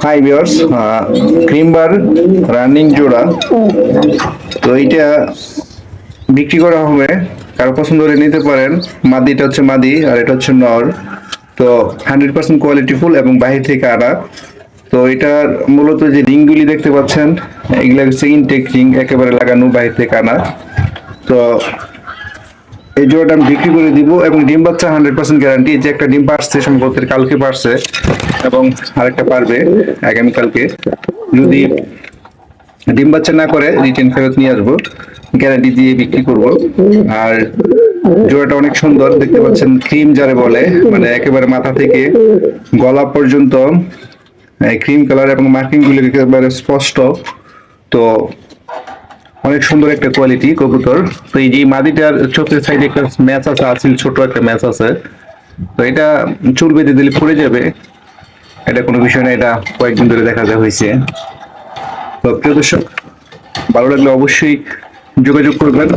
Hi viewers, ক্রিমবার running জোড়া। তো এইটা বিক্রি করা হবে, কারো পছন্দ হলে নিতে পারেন। মাদিটা হচ্ছে মাদি আর এটা হচ্ছে নর। তো 100% কোয়ালিটি ফুল এবং বাহির থেকে আনা। তো এটার মূলত যে রিংগুলি দেখতে পাচ্ছেন, এগুলা হচ্ছে ইনটেক রিং, একেবারে লাগানো, বাহির থেকে আনা। তো এই জোড়াটা আমি বিক্রি করে দিব এবং ডিম বাচ্চা 100% গ্যারান্টি। যে একটা ডিম পারছে সম্ভবত কালকে পারছে এবং আরেকটা পারবে আগামীকালকে। যদি ডিম বাচ্চা না করে রিটেন ফেরত নিয়ে আসবো, গ্যারান্টি দিয়ে বিক্রি করব। আর জোড়াটা অনেক সুন্দর, দেখতে পাচ্ছেন ক্রিম যারে বলে, মানে একেবারে মাথা থেকে গলা পর্যন্ত ক্রিম কালার এবং মার্কিং গুলো একেবারে স্পষ্ট। তো অনেক সুন্দর একটা কোয়ালিটি কবুতর। তো এই যে মাদিটার চোখের সাইডে একটা ম্যাচ আছে, আসিল ছোট একটা ম্যাচ আছে। তো এটা চুল বেঁধে দিলে পড়ে যাবে, এটা কোনো বিষয় না, এটা কয়েকদিন ধরে দেখা যায় হয়েছে। তো প্রিয় দর্শক, ভালো লাগলে অবশ্যই যোগাযোগ করবেন।